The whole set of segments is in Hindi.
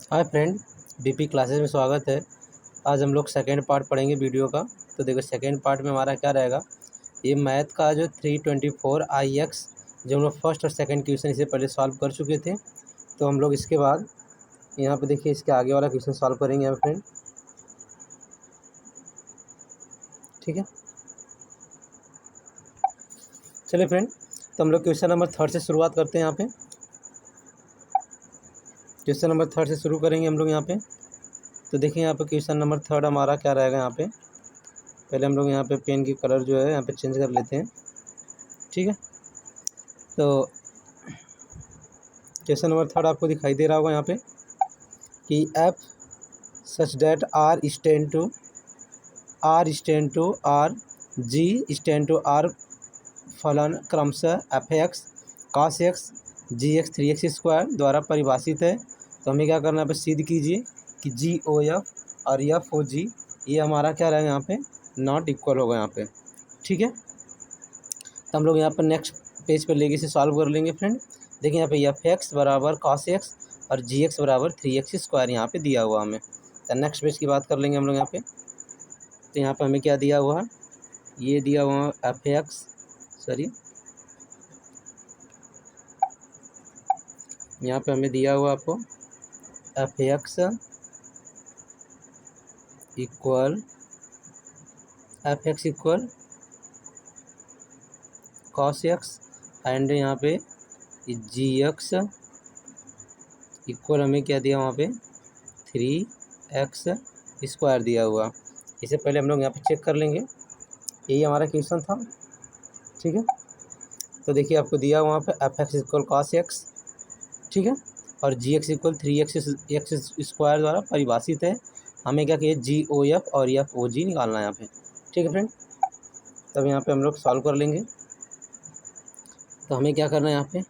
हाय फ्रेंड, बीपी क्लासेस में स्वागत है। आज हम लोग सेकेंड पार्ट पढ़ेंगे वीडियो का। तो देखो सेकेंड पार्ट में हमारा क्या रहेगा, ये मैथ का जो 324 IX जो हम लोग फर्स्ट और सेकेंड क्वेश्चन इससे पहले सॉल्व कर चुके थे। तो हम लोग इसके बाद यहाँ पे देखिए इसके आगे वाला क्वेश्चन सॉल्व करेंगे यहाँ पे फ्रेंड। ठीक है, चलिए फ्रेंड, तो हम लोग क्वेश्चन नंबर 3 से शुरुआत करते हैं। यहाँ पे क्वेश्चन नंबर 3 से शुरू करेंगे हम लोग यहाँ पे। तो देखिए यहाँ पे क्वेश्चन नंबर 3 हमारा क्या रहेगा। यहाँ पे पहले हम लोग यहाँ पे पेन की कलर जो है यहाँ पे चेंज कर लेते हैं। ठीक है, तो क्वेश्चन नंबर 3 आपको दिखाई दे रहा होगा यहाँ पे कि F such that R G stand to R फलन क्रमशः F X cos X G X 3x square द्वारा परिभाषित है। तो हमें क्या करना है, पे सिद्ध कीजिए कि जी ओ एफ और एफ ओ जी ये हमारा क्या रहेगा यहाँ पे नॉट इक्वल होगा यहाँ पे। ठीक है, तो हम लोग यहाँ पर नेक्स्ट पेज पर लेके इसे सॉल्व कर लेंगे फ्रेंड। देखिए यहाँ पे एफ एक्स बराबर कॉस एक्स और जी एक्स बराबर 3x स्क्वायर यहाँ पे दिया हुआ हमें। तो नेक्स्ट पेज की बात कर लेंगे हम लोग यहाँ पे। तो यहाँ पे हमें क्या दिया हुआ है, ये दिया हुआ एफ एक्स यहाँ पे हमें दिया हुआ आपको F x equal cos x and यहाँ पे जी एक्स इक्वल हमें क्या दिया वहाँ पे 3x स्क्वायर दिया हुआ। इससे पहले हम लोग यहाँ पे चेक कर लेंगे, यही हमारा क्वेश्चन था। ठीक है, तो देखिए आपको दिया वहाँ पे F x equal cos x, ठीक है, और जी एक्स इक्वल 3x स्क्वायर द्वारा परिभाषित है। हमें क्या किया, जी ओ एफ और एफ ओ जी निकालना है यहाँ पे। ठीक है फ्रेंड, तब यहाँ पे हम लोग सॉल्व कर लेंगे। तो हमें क्या करना है, यहाँ पे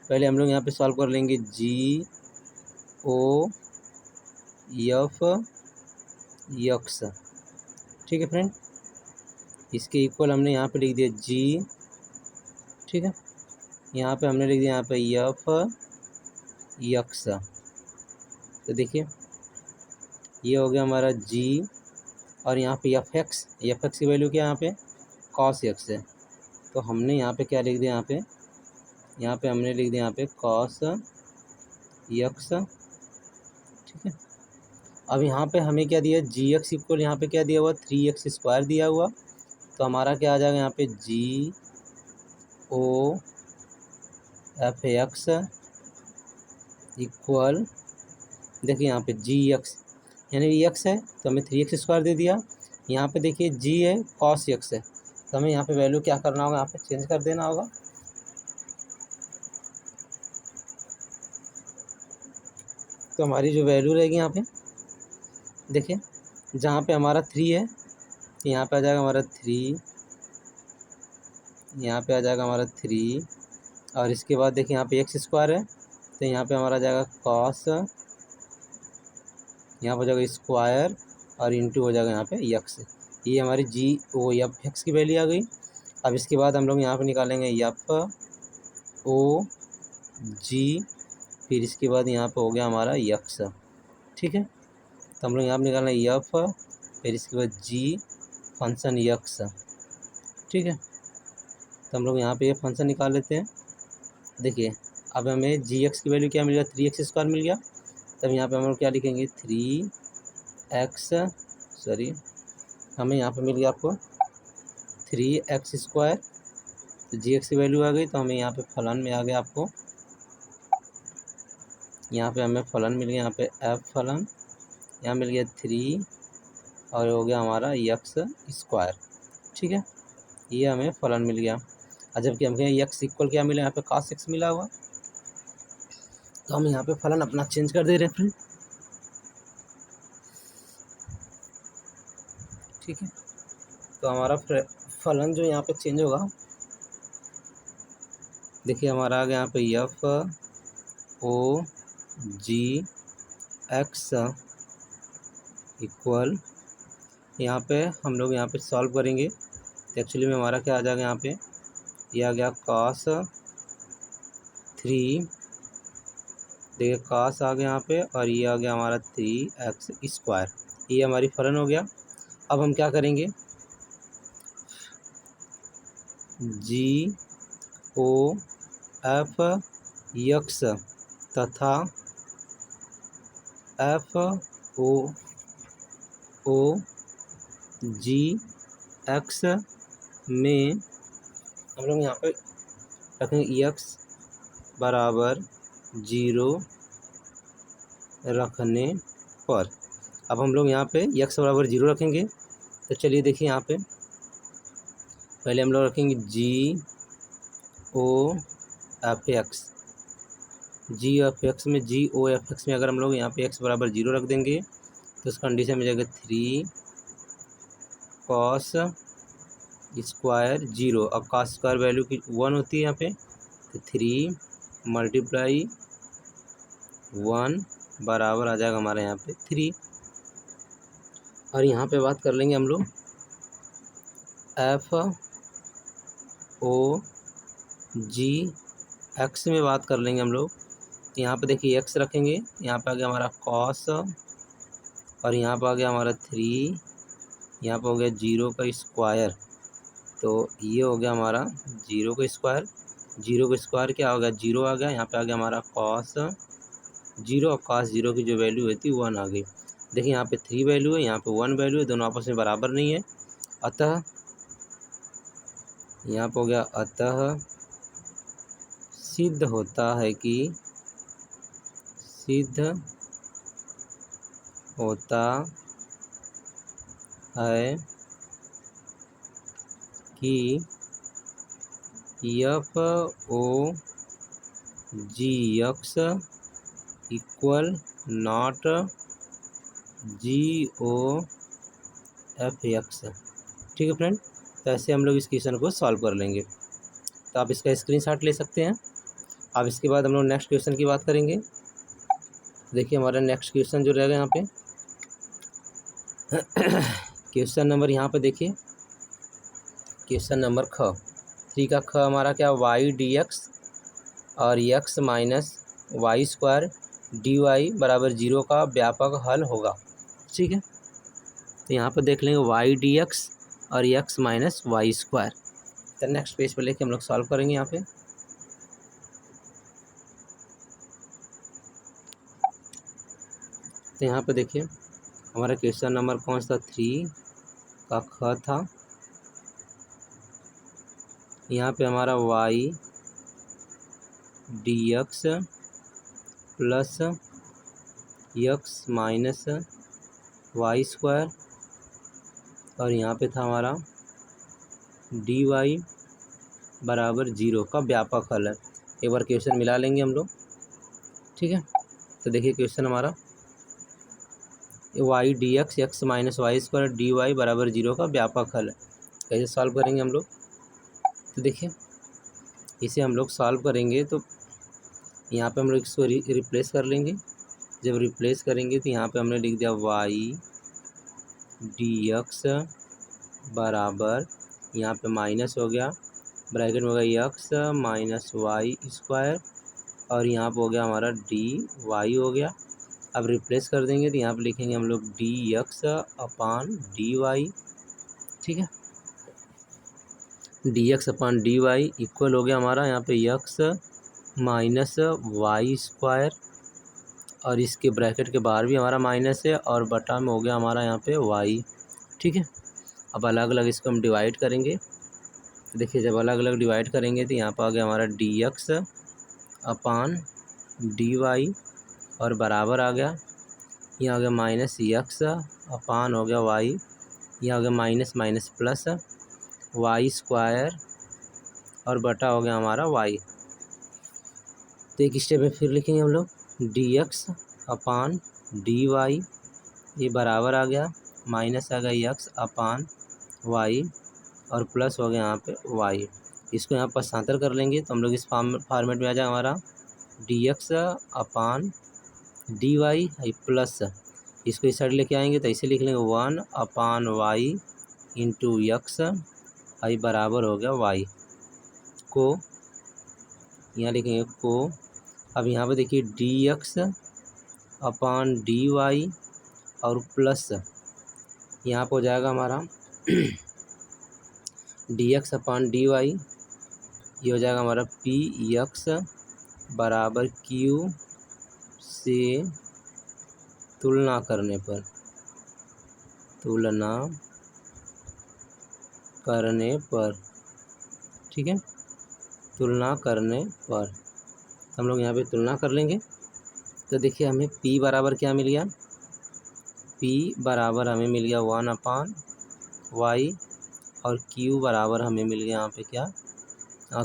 पहले हम लोग यहाँ पे सॉल्व कर लेंगे जी ओ एफ एक्स। ठीक है फ्रेंड, इसके इक्वल हमने यहाँ पे लिख दिया जी। ठीक है, यहाँ पे हमने लिख दिया यहाँ पे एफ एक्स। तो देखिए ये हो गया हमारा जी और यहाँ पे एफ एक्स की वैल्यू क्या है यहाँ पे कॉस एक्स है। तो हमने यहाँ पे क्या लिख दिया, यहाँ पे हमने लिख दिया यहाँ पे कॉस एक्स। ठीक है, अब यहाँ पे हमें क्या दिया, जी एक्स इक्वल यहाँ पे क्या दिया हुआ 3x स्क्वायर दिया हुआ। तो हमारा क्या आ जाएगा यहाँ पे जी ओ एफ एक्स इक्वल, देखिए यहाँ पे जी एक्स यानी एक्स है तो हमें 3x स्क्वायर दे दिया। यहाँ पे देखिए जी है कॉस एक्स है, तो हमें यहाँ पे वैल्यू क्या करना होगा, यहाँ पे चेंज कर देना होगा। तो हमारी जो वैल्यू रहेगी यहाँ पे देखिए, जहाँ पे हमारा 3 है यहाँ पे आ जाएगा हमारा 3, यहाँ पे आ जाएगा हमारा 3 और इसके बाद देखिए यहाँ पे एक्स स्क्वायर है तो यहाँ पे हमारा आ जाएगा कॉस, यहाँ पर हो जाएगा स्क्वायर और इंटू हो जाएगा यहाँ पे एक्स। ये हमारी जी ओ एफ एक्स की वैल्यू आ गई। अब इसके बाद हम लोग यहाँ पे निकालेंगे एफ ओ जी, फिर इसके बाद यहाँ पे हो गया हमारा एक्स। ठीक है, तो हम लोग यहाँ पे निकालेंगे एफ, फिर इसके बाद जी फंक्शन एक्स। ठीक है, तो हम लोग यहाँ पे ये फंक्शन निकाल लेते हैं। देखिए अब हमें जी एक्स की वैल्यू क्या मिल गया, 3x स्क्वायर मिल गया। तब यहाँ पे हम लोग क्या लिखेंगे 3x, हमें यहाँ पे मिल गया आपको 3x स्क्वायर। तो जी एक्स की वैल्यू आ गई तो हमें यहाँ पे फलन में आ गया, आपको यहाँ पे हमें फलन मिल गया, यहाँ पे एफ फलन यहाँ मिल गया 3 और हो गया हमारा एक्स स्क्वायर। ठीक है, ये हमें फलन मिल गया। और जबकि हमें एक्स इक्वल क्या मिला, यहाँ पे कॉस एक्स मिला हुआ, तो हम यहाँ पे फलन अपना चेंज कर दे रहे हैं फ्रेंड। ठीक है, तो हमारा फलन जो यहाँ पे चेंज होगा, देखिए हमारा आ गया यहाँ पे एफ ओ जी एक्स इक्वल, यहाँ पे हम लोग यहाँ पे सॉल्व करेंगे तो एक्चुअली में हमारा क्या आ जाएगा, यहाँ पे ये आ गया कॉस 3। देखिए कास आ गया यहाँ पे और ये आ गया हमारा 3x²। ये हमारी फलन हो गया। अब हम क्या करेंगे, GOF तथा FOOGX में हम लोग यहाँ पे रखेंगे x बराबर 0 रखने पर। अब हम लोग यहाँ पे x बराबर 0 रखेंगे। तो चलिए देखिए यहाँ पे पहले हम लोग रखेंगे GOF में GOF में अगर हम लोग यहाँ पे x बराबर 0 रख देंगे तो उस कंडीशन में जाएगा 3 cos² 0। अब cos स्क्वायर वैल्यू की 1 होती है यहाँ पे, तो 3 × 1 बराबर आ जाएगा हमारे यहाँ पे 3। और यहाँ पे बात कर लेंगे हम लोग FOGX में बात कर लेंगे हम लोग। यहाँ पे देखिए x रखेंगे, यहाँ पे आ गया हमारा cos और यहाँ पे आ गया हमारा 3, यहाँ पे हो गया 0²। तो ये हो गया हमारा 0²। 0² क्या हो गया, 0 आ गया। यहाँ पे आ गया हमारा cos 0 और cos 0 की जो वैल्यू हुई थी 1 आ गई। देखिए यहाँ पे 3 वैल्यू है, यहाँ पे 1 वैल्यू है, दोनों आपस में बराबर नहीं है। अतः यहाँ पे हो गया, अतः सिद्ध होता है कि FOGX इक्वल नॉट GOFX। ठीक है फ्रेंड, तो ऐसे हम लोग इस क्वेश्चन को सॉल्व कर लेंगे। तो आप इसका स्क्रीनशॉट ले सकते हैं। अब इसके बाद हम लोग नेक्स्ट क्वेश्चन की बात करेंगे। देखिए हमारा नेक्स्ट क्वेश्चन जो रहेगा यहाँ पे क्वेश्चन नंबर यहाँ पे देखिए, क्वेश्चन नंबर 3 का हमारा क्या, y/dx और x - y² dy बराबर 0 का व्यापक हल होगा। ठीक है, तो यहाँ पर देख लेंगे y/dx और x - y²। तो नेक्स्ट पेज पर लेके हम लोग सॉल्व करेंगे यहाँ पे। तो यहाँ पे देखिए हमारा क्वेश्चन नंबर कौन सा, 3 का था। यहाँ पे हमारा y/dx प्लस x - y² और यहाँ पे था हमारा dy बराबर 0 का व्यापक हल है। एक बार क्वेश्चन मिला लेंगे हम लोग। ठीक है, तो देखिए क्वेश्चन हमारा y/dx x - y² dy बराबर 0 का व्यापक हल है। कैसे सॉल्व करेंगे हम लोग, तो देखिए इसे हम लोग सॉल्व करेंगे तो यहाँ पे हम लोग इसको रिप्लेस कर लेंगे। जब रिप्लेस करेंगे तो यहाँ पे हमने लिख दिया y/dx बराबर, यहाँ पे माइनस हो गया, ब्रैकेट में हो गया x - y² और यहाँ पे हो गया हमारा dy हो गया। अब रिप्लेस कर देंगे तो यहाँ पे लिखेंगे हम लोग dx/dy। ठीक है, dx/dy इक्वल हो गया हमारा यहाँ पे x - y² और इसके ब्रैकेट के बाहर भी हमारा माइनस है और बटा में हो गया हमारा यहाँ पे y। ठीक है, अब अलग अलग इसको हम डिवाइड करेंगे। देखिए जब अलग अलग डिवाइड करेंगे तो यहाँ पर आ गया हमारा dx/dy और बराबर आ गया, यहाँ हो गया -x हो गया y, यहाँ हो गया माइनस माइनस प्लस y² और बटा हो गया हमारा y। तो एक स्टेप में फिर लिखेंगे हम लोग dx/dy, ये बराबर आ गया, माइनस आ गया x/y और प्लस हो गया यहाँ पे y। इसको यहाँ पर शांतर कर लेंगे तो हम लोग इस फॉर्मेट में आ जाएगा हमारा dx/dy प्लस, इसको इस साइड लेके आएंगे तो ऐसे लिख लेंगे 1/y इंटू x आई बराबर हो गया y। को यहाँ लिखेंगे को अब यहाँ पे देखिए dx अपॉन dy और प्लस यहाँ पे हो जाएगा हमारा dx अपॉन dy, ये हो जाएगा हमारा px बराबर q से तुलना करने पर ठीक है, तुलना करने पर हम लोग यहाँ पे तुलना कर लेंगे। तो देखिए हमें p बराबर क्या मिल गया, p बराबर हमें मिल गया 1/y और q बराबर हमें मिल गया यहाँ पे क्या,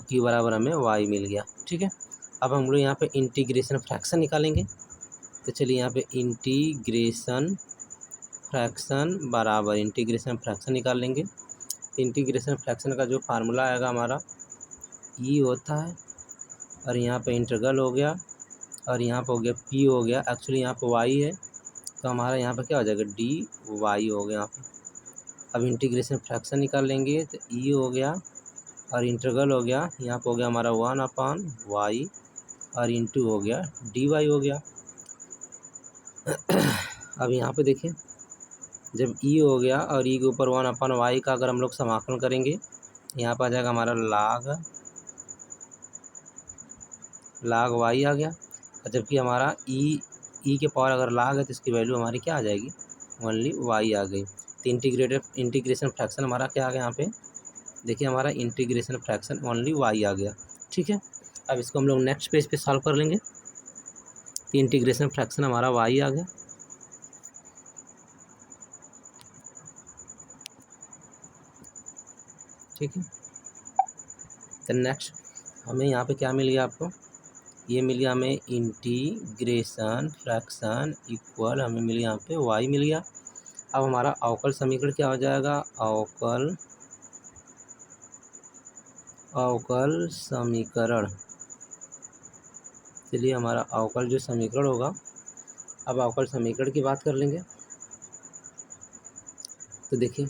q बराबर हमें y मिल गया। ठीक है, अब हम लोग यहाँ पे इंटीग्रेशन फ्रैक्शन निकालेंगे। तो चलिए यहाँ पे इंटीग्रेशन फ्रैक्शन निकाल लेंगे। तो इंटीग्रेशन फ्रैक्शन का जो फार्मूला आएगा हमारा ई होता है, और यहाँ पे इंटीग्रल हो गया, और यहाँ पे हो गया पी हो गया, एक्चुअली यहाँ पे वाई है तो हमारा यहाँ पे क्या हो जाएगा डी वाई हो गया यहाँ पे। अब इंटीग्रेशन फ्रैक्शन निकाल लेंगे तो ई हो गया और इंटीग्रल हो गया, यहाँ पे हो गया हमारा 1/y और इंटू हो गया डी वाई हो गया। अब यहाँ पे देखिए जब ई हो गया और ई के ऊपर 1/y का अगर हम लोग समाकलन करेंगे, यहाँ पर आ जाएगा हमारा लाग वाई आ गया। और जबकि हमारा ई के पावर अगर लाग है तो इसकी वैल्यू हमारी क्या आ जाएगी, ओनली वाई आ गई। तो इंटीग्रेशन फ्रैक्शन हमारा क्या आ गया यहाँ पे, देखिए हमारा इंटीग्रेशन फ्रैक्शन ओनली वाई आ गया। ठीक है, अब इसको हम लोग नेक्स्ट पेज पे सॉल्व कर लेंगे। तो इंटीग्रेशन फ्रैक्शन हमारा वाई आ गया। ठीक है, तो नेक्स्ट हमें यहाँ पे क्या मिल गया आपको, ये मिल गया हमें इंटीग्रेशन फ्रैक्शन इक्वल हमें मिल गया यहाँ पे वाई मिल गया। अब हमारा अवकल समीकरण क्या हो जाएगा, अवकल समीकरण। चलिए हमारा अवकल जो समीकरण होगा, अब अवकल समीकरण की बात कर लेंगे। तो देखिए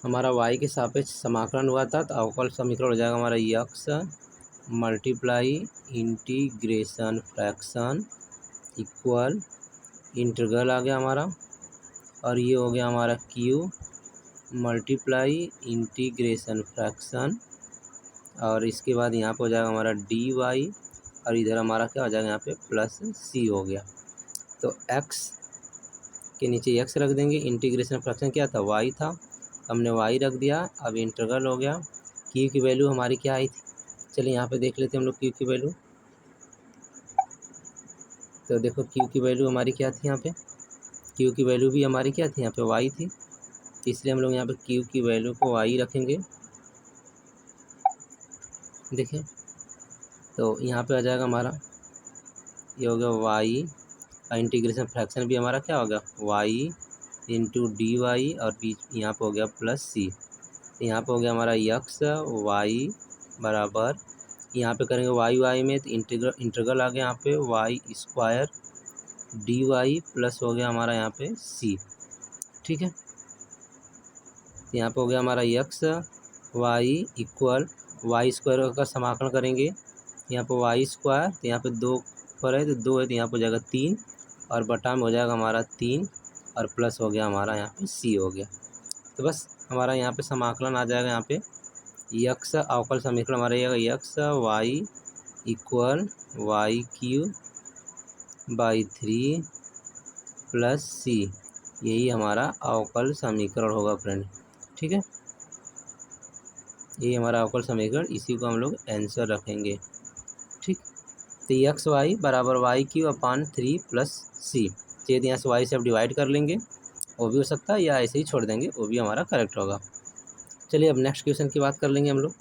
हमारा y के सापेक्ष समाकलन हुआ था, तो अवकल समीकरण हो जाएगा हमारा यक्स multiply integration fraction equal integral आ गया हमारा, और ये हो गया हमारा q मल्टीप्लाई इंटीग्रेशन फ्रैक्शन, और इसके बाद यहाँ पे हो जाएगा हमारा डी वाई, और इधर हमारा क्या हो जाएगा यहाँ पे प्लस सी हो गया। तो x के नीचे x रख देंगे, इंटीग्रेशन फ्रैक्शन क्या था y था, हमने y रख दिया। अब इंटीग्रल हो गया, q की वैल्यू हमारी क्या आई थी, चलिए यहाँ पे देख लेते हैं हम लोग q की वैल्यू। तो देखो q की वैल्यू हमारी क्या थी, यहाँ पे q की वैल्यू भी हमारी क्या थी, यहाँ पे y थी, इसलिए हम लोग यहाँ पे q की वैल्यू को y रखेंगे। देखिए तो यहाँ पे आ जाएगा हमारा, ये हो गया y, और इंटीग्रेशन फ्रैक्शन भी हमारा क्या होगा y इंटू डी वाई, और बीच यहाँ पे हो गया प्लस सी। यहाँ पे हो गया हमारा यक्स वाई बराबर, यहाँ पे करेंगे वाई में तो इंटीग्रल आ गया यहाँ पे Y square D Y plus हो गया हमारा यहाँ पे सी। ठीक है, तो यहाँ पे हो गया हमारा यक्स वाई इक्वल वाई स्क्वायर का समाकलन करेंगे, यहाँ पे वाई स्क्वायर, तो यहाँ पे 2 पर है तो 2 है, तो यहाँ पे हो जाएगा 3, और बटा में हो जाएगा हमारा 3, और प्लस हो गया हमारा यहाँ पे सी हो गया। तो बस हमारा यहाँ पे समाकलन आ जाएगा, यहाँ पे यक्स अवकल समीकरण हमारा यक्स Y equal y q by 3 plus c, यही हमारा अवकल समीकरण होगा फ्रेंड। ठीक है, यही हमारा अवकल समीकरण, इसी को हम लोग आंसर रखेंगे। ठीक, तो एक्स वाई बराबर वाई क्यू अपान 3 प्लस सी, यदि यहाँ से वाई से अब डिवाइड कर लेंगे वो भी हो सकता है, या ऐसे ही छोड़ देंगे वो भी हमारा करेक्ट होगा। चलिए अब नेक्स्ट क्वेश्चन की बात कर लेंगे हम लोग।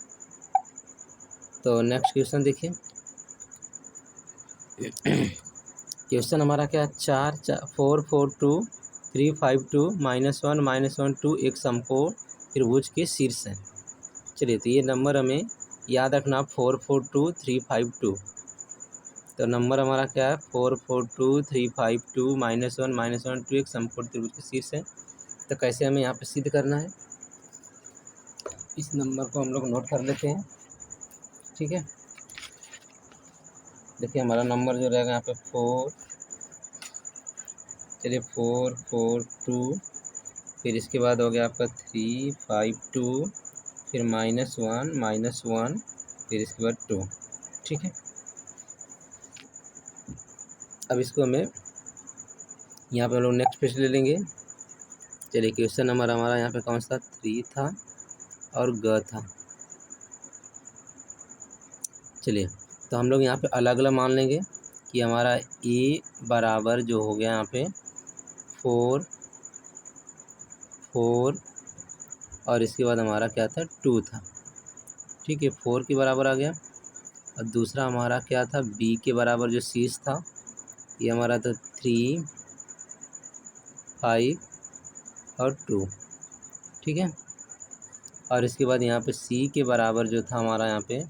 तो नेक्स्ट क्वेश्चन देखिए, क्वेश्चन हमारा क्या है, 4 4 2 3 5 2 -1 -1 2 एक समकोण त्रिभुज के शीर्ष है। चलिए तो ये नंबर हमें याद रखना 4 4 2 3 5 2। तो नंबर हमारा क्या है 4 4 2 3 5 2 -1 -1 2 एक समकोण त्रिभुज के शीर्ष है। तो कैसे हमें यहाँ पे सिद्ध करना है, इस नंबर को हम लोग नोट कर लेते हैं। ठीक है, देखिए हमारा नंबर जो रहेगा यहाँ पे 4, चलिए 4 4 2, फिर इसके बाद हो गया आपका 3 5 2, फिर -1 फिर इसके बाद 2। ठीक है, अब इसको हमें यहाँ पे हम लोग नेक्स्ट पेज ले लेंगे। चलिए क्वेश्चन नंबर हमारा यहाँ पे कौन सा 3 था और ग था। चलिए तो हम लोग यहाँ पे अलग अलग मान लेंगे कि हमारा ए बराबर जो हो गया यहाँ पे 4 4 और इसके बाद हमारा क्या था 2 था। ठीक है, 4 के बराबर आ गया। और दूसरा हमारा क्या था बी के बराबर जो शीर्ष था ये हमारा था 3 5 और 2। ठीक है, और इसके बाद यहाँ पे सी के बराबर जो था हमारा यहाँ पे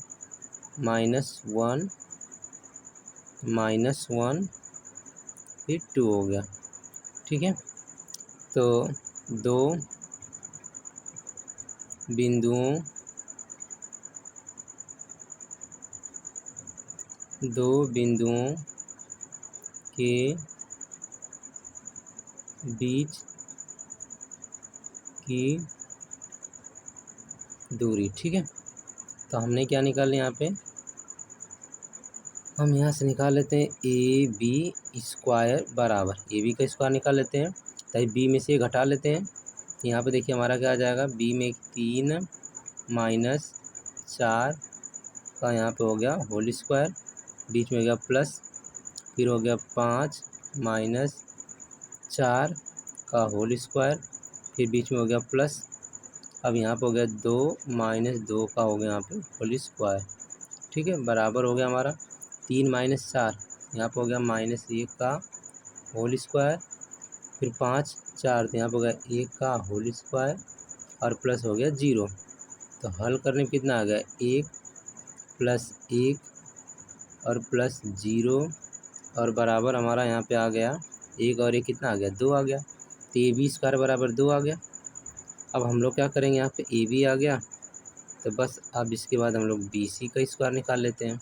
-1 फिर 2 हो गया। ठीक है, तो दो बिंदुओं के बीच की दूरी। ठीक है, तो हमने क्या निकाले यहाँ पे, हम यहाँ से निकाल लेते हैं ए बी स्क्वायर बराबर ए बी का स्क्वायर निकाल लेते हैं, तभी बी में से घटा लेते हैं। यहाँ पे देखिए हमारा क्या आ जाएगा, बी में 3 -4 का यहाँ पे हो गया होल स्क्वायर, बीच में हो गया प्लस, फिर हो गया 5 -4 का होल स्क्वायर, फिर बीच में हो गया प्लस, अब यहाँ पे हो गया 2 -2 का हो गया यहाँ पे होल स्क्वायर। ठीक है, बराबर हो गया हमारा 3 -4 यहाँ पे हो गया -1 का होल स्क्वायर, फिर 5 4 तो यहाँ पे हो गया 1 का होल स्क्वायर और प्लस हो गया 0। तो हल करने में कितना आ गया 1 + 1 और प्लस 0 और बराबर हमारा यहाँ पे आ गया 1 और 1 कितना आ गया 2 आ गया। तो ए बी स्क्वायर बराबर 2 आ गया। अब हम लोग क्या करेंगे, यहाँ पे ए बी आ गया तो बस अब इसके बाद हम लोग बी सी का स्क्वायर निकाल लेते हैं।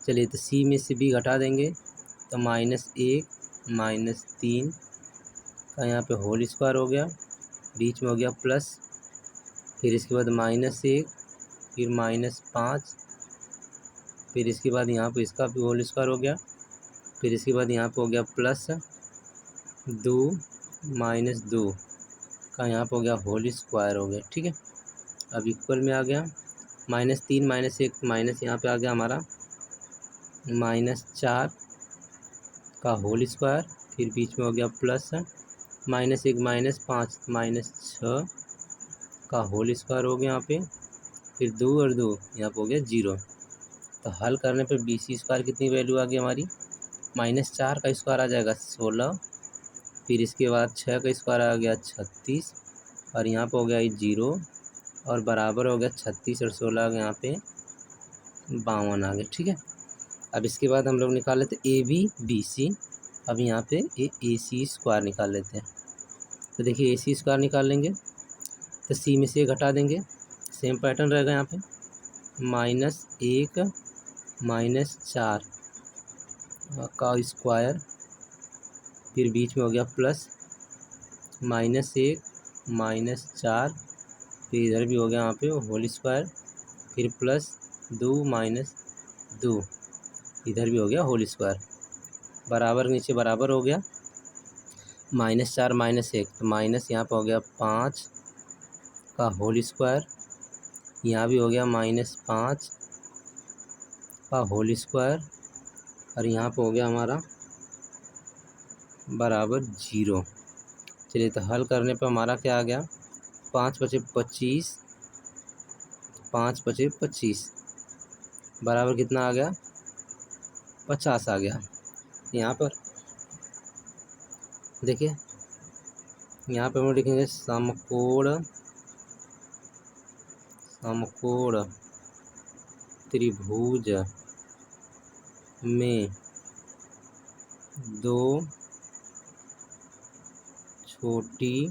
चलिए तो सी में से बी घटा देंगे तो -1 -3 का यहाँ पे होल स्क्वायर हो गया, बीच में हो गया प्लस, फिर इसके बाद -1 फिर -5, फिर इसके बाद यहाँ पे इसका भी होल स्क्वायर हो गया, फिर इसके बाद यहाँ पे हो गया प्लस 2 -2 का यहाँ पे हो गया होल स्क्वायर हो गया। ठीक है, अब इक्वल में आ गया -3 -1 माइनस यहाँ पे आ गया हमारा -4 का होल स्क्वायर, फिर बीच में हो गया प्लस -1 -5 -6 का होल स्क्वायर हो गया यहाँ पे, फिर 2 और 2 यहाँ पे हो गया 0। तो हल करने पे बी सी स्क्वायर कितनी वैल्यू आ गई हमारी, -4 का स्क्वायर आ जाएगा 16, फिर इसके बाद 6 का स्क्वायर आ गया 36 और यहाँ पे हो गया 0 और बराबर हो गया 36 और 16 आ गया यहाँ पे 52 आ गया। ठीक है, अब इसके बाद हम लोग निकाल लेते ए बी बी सी। अब यहाँ पे ए सी स्क्वायर निकाल लेते हैं। तो देखिए ए सी स्क्वायर निकाल लेंगे तो सी में से घटा देंगे, सेम पैटर्न रहेगा यहाँ पे -1 -4 का स्क्वायर, फिर बीच में हो गया प्लस -1 -4, फिर इधर भी हो गया यहाँ पे होल स्क्वायर, फिर प्लस 2 -2 इधर भी हो गया होल स्क्वायर, बराबर नीचे बराबर हो गया -4 -1 तो माइनस यहाँ पे हो गया 5 का होल स्क्वायर, यहाँ भी हो गया -5 का होल स्क्वायर और यहाँ पे हो गया हमारा बराबर 0। चलिए तो हल करने पे हमारा क्या आ गया, 5 × 25 5 × 25 बराबर कितना आ गया 50 आ गया। यहाँ पर देखिए यहाँ पे हम लिखेंगे समकोण त्रिभुज में दो छोटी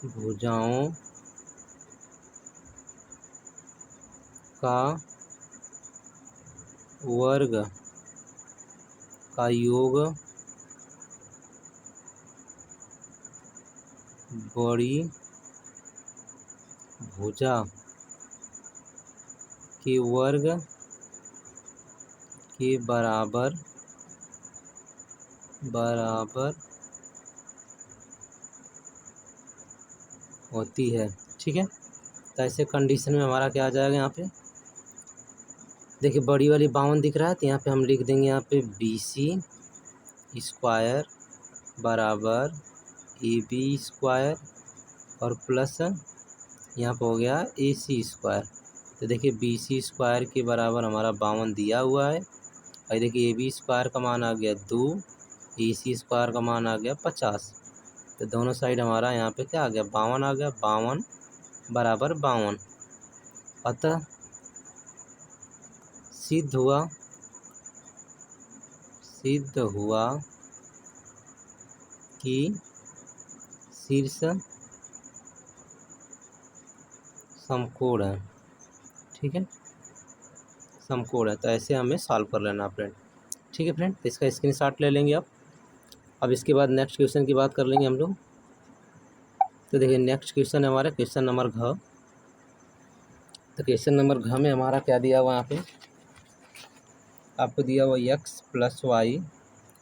भुजाओं का वर्ग का योग बड़ी भुजा के वर्ग के बराबर होती है। ठीक है, तो ऐसे कंडीशन में हमारा क्या आ जाएगा यहाँ पे, देखिए बड़ी वाली 52 दिख रहा है, तो यहाँ पे हम लिख देंगे यहाँ पे BC स्क्वायर बराबर AB स्क्वायर और प्लस यहाँ पे हो गया AC स्क्वायर। तो देखिए BC स्क्वायर के बराबर हमारा 52 दिया हुआ है, और देखिए AB स्क्वायर का मान आ गया 2, AC स्क्वायर का मान आ गया 50। तो दोनों साइड हमारा यहाँ पे क्या आ गया, 52 आ गया, 52 बराबर 52। अतः सिद्ध हुआ कि शीर्ष समकोण है। ठीक है, समकोण है, तो ऐसे हमें सॉल्व कर लेना फ्रेंड। ठीक है फ्रेंड, तो इसका स्क्रीनशॉट ले लेंगे आप। अब इसके बाद नेक्स्ट क्वेश्चन की बात कर लेंगे हम लोग। तो देखिए नेक्स्ट क्वेश्चन है हमारा क्वेश्चन नंबर घ। तो क्वेश्चन नंबर घ में हमारा क्या दिया हुआ यहाँ पे, आपको दिया हुआ x + y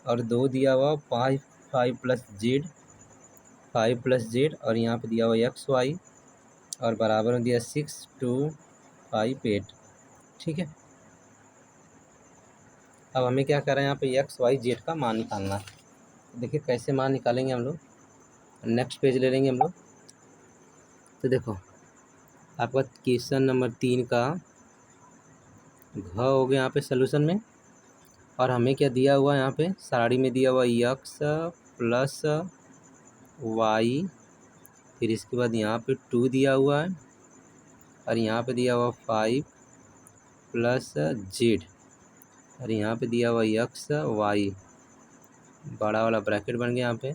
और 2 दिया हुआ 5 + z और यहाँ पे दिया हुआ xy और बराबर में दिया 6 2 5 8। ठीक है, अब हमें क्या कर रहे हैं यहाँ पे x y z का मान निकालना है। देखिए कैसे मान निकालेंगे हम लोग, नेक्स्ट पेज ले लेंगे हम लोग। तो देखो आपका क्वेश्चन नंबर 3 का घ हो गया यहाँ पे सलूशन में, और हमें क्या दिया हुआ है यहाँ पे सारणी में दिया हुआ x + y, फिर इसके बाद यहाँ पे 2 दिया हुआ है और यहाँ पे दिया हुआ 5 + z और यहाँ पे दिया हुआ x y, बड़ा वाला ब्रैकेट बन गया यहाँ पे।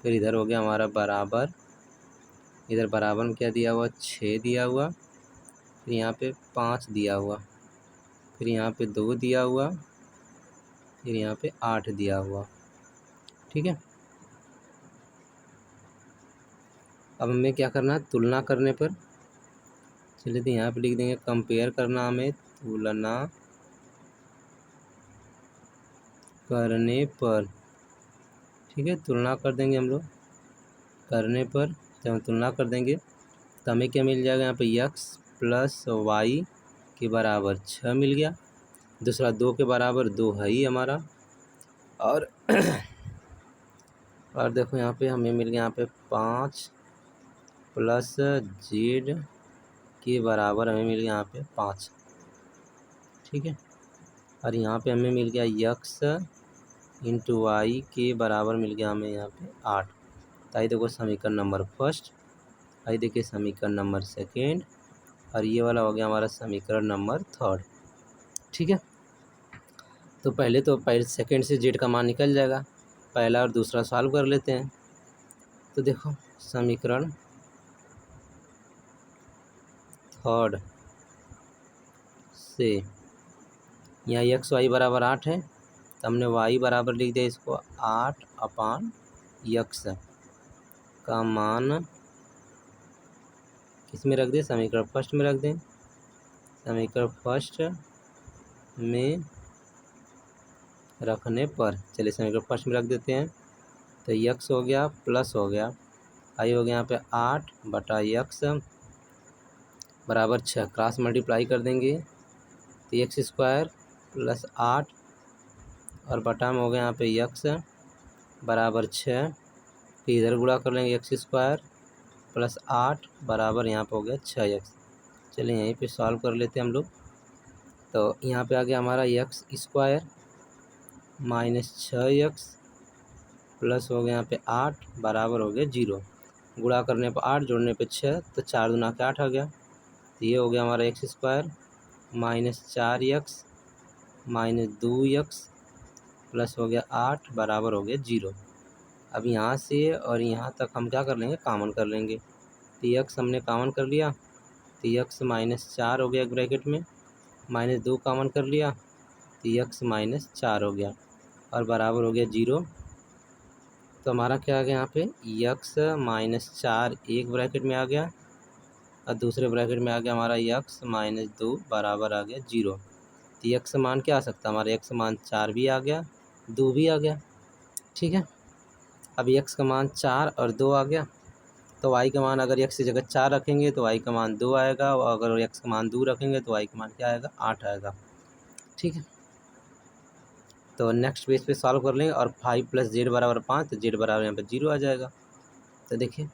फिर इधर हो गया हमारा बराबर, इधर बराबर में क्या दिया हुआ 6 दिया हुआ, फिर यहाँ पे 5 दिया हुआ, फिर यहाँ पे 2 दिया हुआ, फिर यहाँ पे 8 दिया हुआ। ठीक है, अब हमें क्या करना है, तुलना करने पर, चलिए तो यहाँ पे लिख देंगे कंपेयर करना, हमें तुलना करने पर। ठीक है, तुलना कर देंगे हम लोग, करने पर जब हम तुलना कर देंगे तो हमें क्या मिल जाएगा, यहाँ पे x + y के बराबर 6 मिल गया, दूसरा 2 के बराबर 2 है ही हमारा, और और देखो यहाँ पे हमें मिल गया यहाँ पे 5 + z के बराबर हमें मिल गया यहाँ पे 5। ठीक है, और यहाँ पे हमें मिल गया x × y के बराबर मिल गया हमें यहाँ पे 8। तो आई देखो समीकरण नंबर फर्स्ट, आई देखिए समीकरण नंबर सेकेंड, और ये वाला हो गया हमारा समीकरण नंबर थर्ड। ठीक है, तो पहले सेकेंड से जेड का मान निकल जाएगा, पहला और दूसरा सॉल्व कर लेते हैं। तो देखो समीकरण थर्ड से यहाँ x y बराबर 8 है, तो हमने y बराबर लिख दिया इसको 8/x का मान किस में रख दें, समीकरण फर्स्ट में रख दें। समीकरण फर्स्ट में रखने पर, चलिए समीकरण फर्स्ट में रख देते हैं। तो x हो गया प्लस हो गया, आई हो गया यहाँ पे 8/x बराबर 6, क्रॉस मल्टीप्लाई कर देंगे तो x² + 8 और बटा में हो गया यहाँ पे x बराबर 6, फिर इधर गुणा कर लेंगे x² + 8 बराबर यहाँ पे हो गया 6x। चलिए यहीं पे सॉल्व कर लेते हैं हम लोग। तो यहाँ पे आ गया हमारा x² - 6x प्लस हो गया यहाँ पे 8 बराबर हो गया 0, गुणा करने पर 8 जोड़ने पे 6, तो 4 दूना के 8 आ गया। तो ये हो गया हमारा x² - 4x - 2x प्लस हो गया 8 बराबर हो गया 0। अब यहाँ से और यहाँ तक हम क्या कर लेंगे, कॉमन कर लेंगे। तो x हमने कॉमन कर लिया, तो यक्स माइनस 4 हो गया एक ब्रैकेट में, माइनस 2 कॉमन कर लिया तो यक्स माइनस 4 हो गया और बराबर हो गया 0। तो हमारा क्या आ गया यहाँ पे, यक्स माइनस 4 एक ब्रैकेट में आ गया और दूसरे ब्रैकेट में आ गया हमारा यक्स माइनस 2 बराबर आ गया 0। तो यक्स मान क्या आ सकता है हमारा, यक्स मान 4 भी आ गया, 2 भी आ गया। ठीक है, अब यक्स का मान 4 और 2 आ गया, तो वाई का मान अगर यक्स की जगह 4 रखेंगे तो वाई का मान 2 आएगा, और अगर यक्स का मान 2 रखेंगे तो वाई का मान क्या आएगा, 8 आएगा। ठीक है, तो नेक्स्ट पेज पे सॉल्व कर लेंगे और 5 + z बराबर 5, तो z बराबर यहाँ पे 0 आ जाएगा। तो देखिए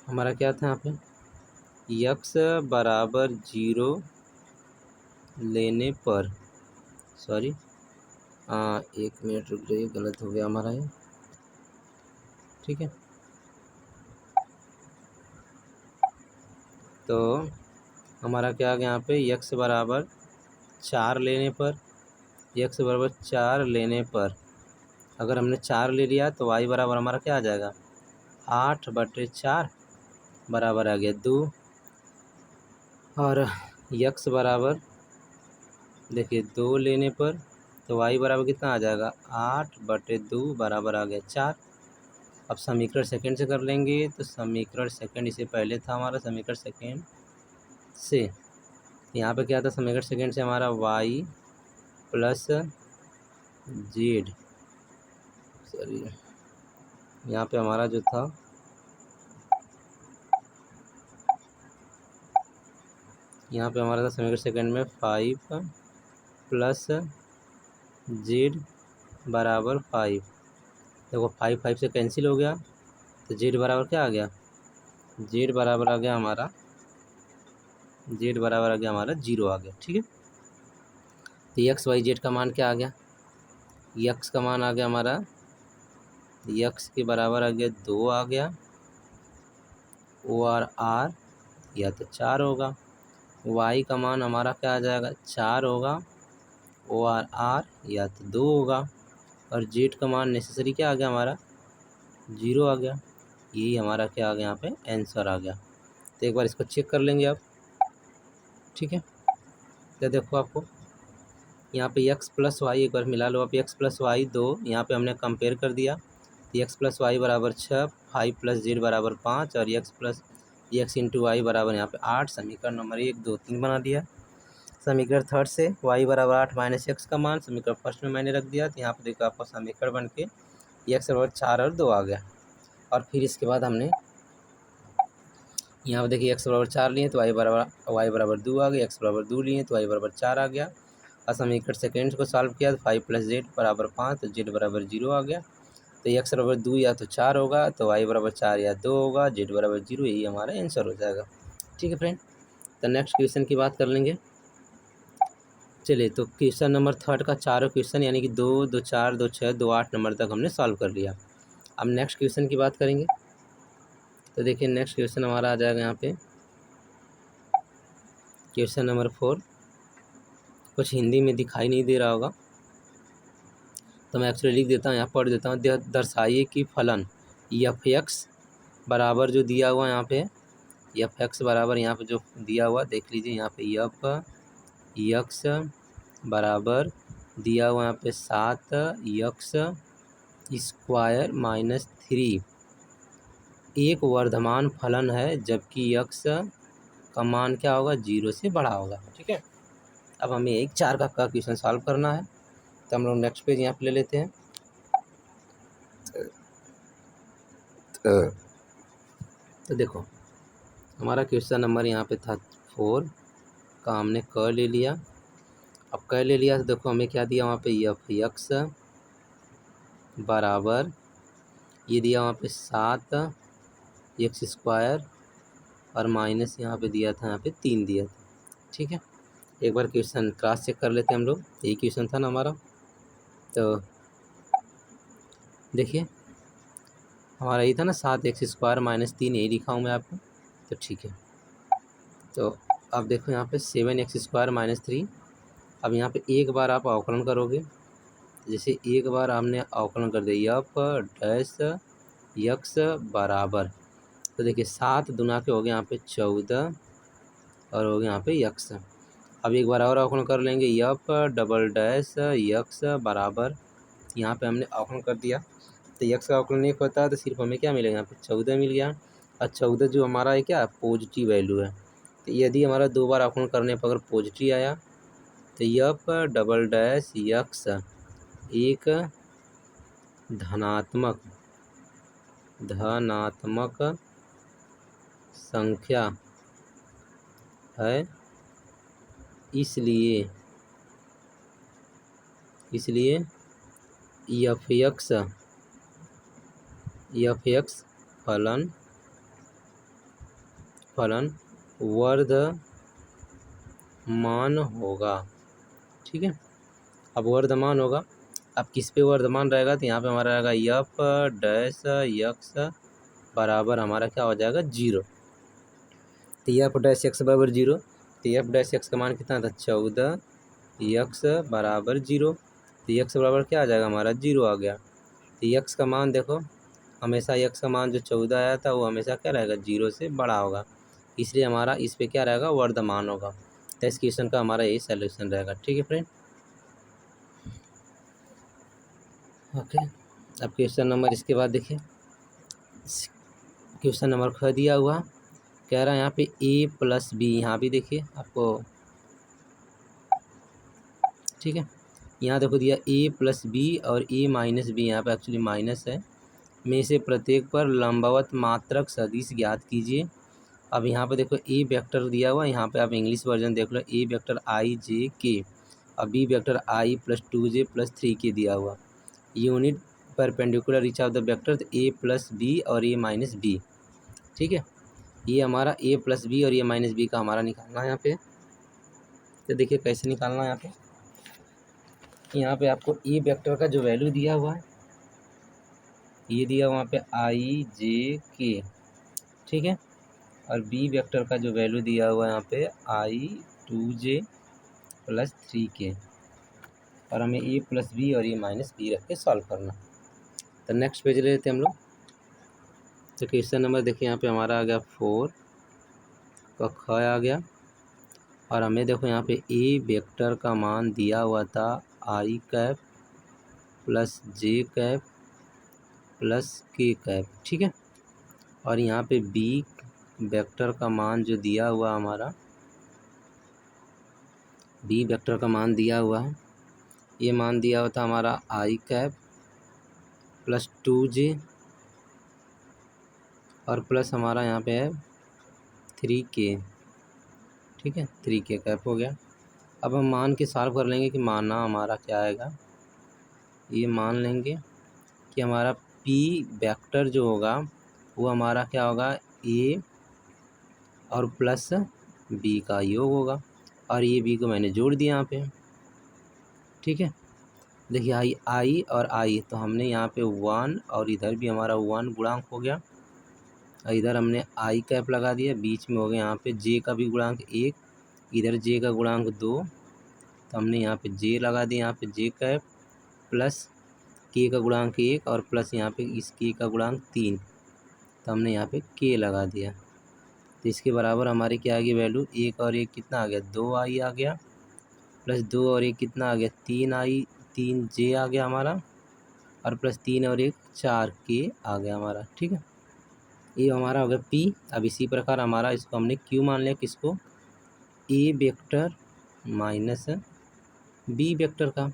हमारा क्या था यहाँ पे, यक्स बराबर 0 लेने पर, सॉरी 1 मिनट रुक जाइए, गलत हो गया हमारा ये। ठीक है, तो हमारा क्या आ गया यहाँ पे, यक्स बराबर 4 लेने पर, यक्स बराबर 4 लेने पर अगर हमने 4 ले लिया तो वाई बराबर हमारा क्या आ जाएगा, 8/4 बराबर आ गया 2। और यक्स बराबर देखिए 2 लेने पर तो वाई बराबर कितना आ जाएगा, 8/2 बराबर आ गया 4। अब समीकरण सेकंड से कर लेंगे, तो समीकरण सेकंड इससे पहले था हमारा समीकरण सेकंड से, यहाँ पे क्या था समीकरण सेकंड से हमारा y + z, सॉरी यहाँ पे हमारा जो था यहाँ पे हमारा था समीकरण सेकंड में 5 + z बराबर 5। देखो 5 5 से कैंसिल हो गया, तो z बराबर क्या आ गया, z बराबर आ गया हमारा, z बराबर आ गया हमारा 0 आ गया। ठीक है, तो यक्स वाई जेड का मान क्या आ गया, यक्स का मान आ गया हमारा, यक्स के बराबर आ गया 2 आ गया, ओ आर आर या तो 4 होगा, वाई का मान हमारा क्या आ जाएगा, 4 होगा, ओ आर आर या तो 2 होगा, और जेड का मान नेसेसरी क्या आ गया हमारा, 0 आ गया। यही हमारा क्या आ गया यहाँ पे आंसर आ गया। तो एक बार इसको चेक कर लेंगे आप। ठीक है, तो देखो आपको यहाँ पे x + y एक बार मिला लो आप, x + y 2 यहाँ पे हमने कंपेयर कर दिया, तो x + y बराबर 6, 5 + z बराबर 5 और x × y बराबर यहाँ पे 8। समीकरण नंबर 1 2 3 बना दिया। समीकरण थर्ड से y बराबर 8 - x का मान समीकरण फर्स्ट में मैंने रख दिया, तो यहाँ पे देखो आपका समीकरण बन के x बराबर 4 और 2 आ गया। और फिर इसके बाद हमने यहाँ पर देखिए x बराबर 4 लिए तो y बराबर 2 आ गया, x बराबर 2 लिए तो y बराबर 4 आ गया। और समीकरण सेकेंड को सॉल्व किया तो 5 + z बराबर 5, तो z बराबर 0 आ गया। तो x बराबर 2 या तो 4 होगा, तो y बराबर 4 या 2 होगा, z बराबर 0, यही हमारा आंसर हो जाएगा। ठीक है फ्रेंड, तो नेक्स्ट क्वेश्चन की बात कर लेंगे। चलिए, तो क्वेश्चन नंबर थर्ड का चारों क्वेश्चन यानी कि 2 2 4 2 6 2 8 नंबर तक हमने सॉल्व कर लिया। अब नेक्स्ट क्वेश्चन की बात करेंगे। तो देखिए नेक्स्ट क्वेश्चन हमारा आ जाएगा यहाँ पे क्वेश्चन नंबर 4। कुछ हिंदी में दिखाई नहीं दे रहा होगा तो मैं एक्चुअली लिख देता हूँ, यहाँ पढ़ देता हूँ। दर्शाइए कि फलन f(x) बराबर जो दिया हुआ यहाँ पे, f(x) बराबर यहाँ पे जो दिया हुआ देख लीजिए, यहाँ पे f(x) बराबर दिया हुआ यहाँ पे 7x² - 3 एक वर्धमान फलन है, जबकि x का मान क्या होगा, 0 से बड़ा होगा। ठीक है, अब हमें एक 4 का क्वेश्चन सॉल्व करना है, तो हम लोग नेक्स्ट पेज यहाँ पे ले लेते हैं। तो देखो हमारा क्वेश्चन नंबर यहाँ पे था 4 का, हमने क ले लिया। अब क ले लिया तो देखो हमें क्या दिया वहाँ पे, f(x) बराबर ये दिया वहाँ पे 7x² और माइनस यहाँ पे दिया था, यहाँ पे 3 दिया था। ठीक है, एक बार क्वेश्चन क्रॉस चेक कर लेते हैं हम लोग, यही क्वेश्चन था ना हमारा। तो देखिए हमारा ये था ना 7x² - 3, यही लिखा हूँ मैं आपको। तो ठीक है, तो अब देखो यहाँ पे 7x² - 3। अब यहाँ पे एक बार आप अवकलन करोगे, जैसे एक बार हमने अवकलन कर दिया f' x बराबर तो देखिए 7 दूना के हो गए यहाँ पे 14 और हो गया यहाँ पे यक्स। अब एक बार और अवकलन कर लेंगे, यप डबल डैश यक्स बराबर, यहाँ पे हमने अवकलन कर दिया तो यक्स का अवकलन एक होता है तो सिर्फ हमें क्या मिलेगा, यहाँ पे 14 मिल गया। और 14 जो हमारा है क्या पॉजिटिव वैल्यू है, तो यदि हमारा 2 बार अवकलन करने पर अगर पॉजिटिव आया तो यप डबल डैश यक्स एक धनात्मक संख्या है, इसलिए एफ एक्स फलन वर्धमान होगा। ठीक है, अब वर्धमान होगा, अब किस पे वर्धमान रहेगा, तो यहाँ पे हमारा रहेगा एफ डैश एक्स बराबर हमारा क्या हो जाएगा 0। तो एफ डैश एक्स बराबर 0, तो एफ डैश एक्स का मान कितना था 14, एक्स बराबर 0, तो एक्स बराबर क्या आ जाएगा हमारा 0 आ गया। तो एक्स का मान देखो, हमेशा एक्स का मान जो 14 आया था वो हमेशा क्या रहेगा 0 से बड़ा होगा, इसलिए हमारा इस पे क्या रहेगा वर्धमान होगा। तो इस क्वेश्चन का हमारा यही सलूशन रहेगा। ठीक है फ्रेंड, ओके। अब क्वेश्चन नंबर इसके बाद देखिए, क्वेश्चन नंबर ख दिया हुआ कह रहा है यहाँ पे a प्लस बी, यहाँ भी देखिए आपको, ठीक है, यहाँ देखो दिया a प्लस बी और a माइनस बी, यहाँ पे एक्चुअली माइनस है, में से प्रत्येक पर लंबवत मात्रक सदिश ज्ञात कीजिए। अब यहाँ पे देखो a वेक्टर दिया हुआ, यहाँ पे आप इंग्लिश वर्जन देख लो, a vector i j k और b vector i plus 2j plus 3k दिया हुआ, unit perpendicular each of the vector a plus B और a माइनस बी। ठीक है, ये हमारा a प्लस बी और a माइनस बी का हमारा निकालना है यहाँ पे। तो देखिए कैसे निकालना है, यहाँ पे आपको a वेक्टर का जो वैल्यू दिया हुआ है ये दिया वहाँ पे i j k, ठीक है, और b वेक्टर का जो वैल्यू दिया हुआ है यहाँ पे i 2j प्लस 3k, और हमें a प्लस बी और a माइनस बी रख के सॉल्व करना। तो नेक्स्ट पेज ले लेते हैं हम लोग। तो क्वेश्चन नंबर देखिए यहाँ पे हमारा आ गया 4 का ख आ गया, और हमें देखो यहाँ पे a वेक्टर का मान दिया हुआ था i cap plus j cap plus k cap. ठीक है, और यहाँ पे b वेक्टर का मान जो दिया हुआ हमारा, b वेक्टर का मान दिया हुआ है, ये मान दिया हुआ था हमारा i कैप प्लस 2j और प्लस हमारा यहाँ पे है 3k। ठीक है, 3k कैप हो गया। अब हम मान के सॉल्व कर लेंगे कि माना हमारा क्या आएगा, ये मान लेंगे कि हमारा p वेक्टर जो होगा वो हमारा क्या होगा a और प्लस b का योग होगा, और ये b को मैंने जोड़ दिया यहाँ पे। ठीक है, देखिए i और i, तो हमने यहाँ पे 1 और इधर भी हमारा 1 गुणांक हो गया, और इधर हमने i कैप लगा दिया, बीच में हो गया यहाँ पे j का भी गुणांक 1, इधर j का गुणांक 2, तो हमने यहाँ पे j लगा दिया, यहाँ पे j कैप प्लस k का गुणांक 1 और प्लस यहाँ पे इस k का गुणांक 3, तो हमने यहाँ पे k लगा दिया। तो इसके बराबर हमारी क्या आ गई वैल्यू, 1 और 1 कितना आ गया 2i आ गया, प्लस 2 और 1 कितना आ गया 3i, 3j आ गया हमारा, और प्लस 3 और 1 4k आ गया हमारा। ठीक है, ये हमारा हो गया p। अब इसी प्रकार हमारा इसको हमने q मान लिया, किसको a vector minus b vector का।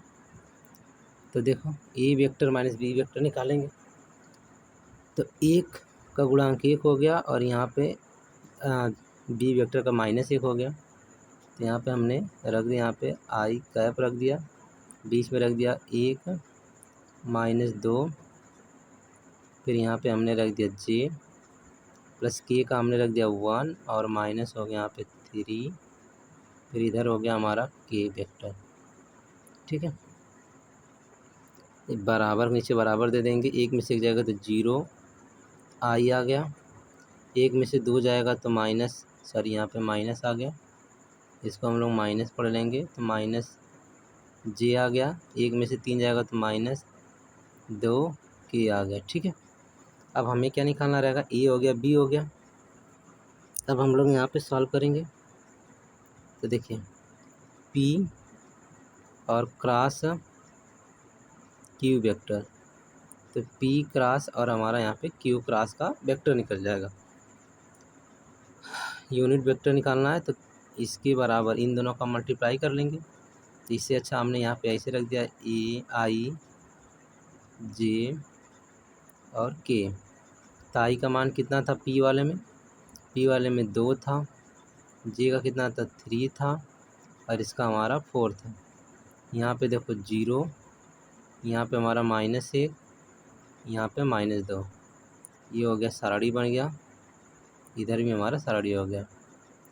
तो देखो a vector minus b vector निकालेंगे, तो 1 का गुणांक 1 हो गया, और यहाँ पे b वेक्टर का -1 हो गया, तो यहाँ पे हमने रख दिया, यहाँ पे i कैप रख दिया, बीच में रख दिया 1 -2, फिर यहाँ पे हमने रख दिया j प्लस k का हमने रख दिया 1, और माइनस हो गया यहाँ पे 3, फिर इधर हो गया हमारा k वेक्टर। ठीक है, बराबर नीचे बराबर दे देंगे, एक में से एक जाएगा तो 0 i आ गया, एक में से 2 जाएगा तो यहाँ पे माइनस आ गया, इसको हम लोग माइनस पढ़ लेंगे, तो माइनस j आ गया, एक में से 3 जाएगा तो -2k आ गया। ठीक है, अब हमें क्या निकालना रहेगा, a हो गया b हो गया, अब हम लोग यहाँ पे सॉल्व करेंगे। तो देखिए पी और क्रॉस क्यू वेक्टर, तो पी क्रॉस और हमारा यहाँ पे क्यू क्रॉस का वेक्टर निकल जाएगा। यूनिट वेक्टर निकालना है तो इसके बराबर इन दोनों का मल्टीप्लाई कर लेंगे। तो इससे अच्छा हमने यहाँ पे ऐसे रख दिया ए आई जे और के। तो आई का मान कितना था पी वाले में? पी वाले में 2 था, जे का कितना था 3 था, और इसका हमारा 4 था। यहाँ पे देखो 0, यहाँ पे हमारा -1, यहाँ पे -2, ये हो गया सरड़ी बन गया, इधर भी हमारा सरड़ी हो गया।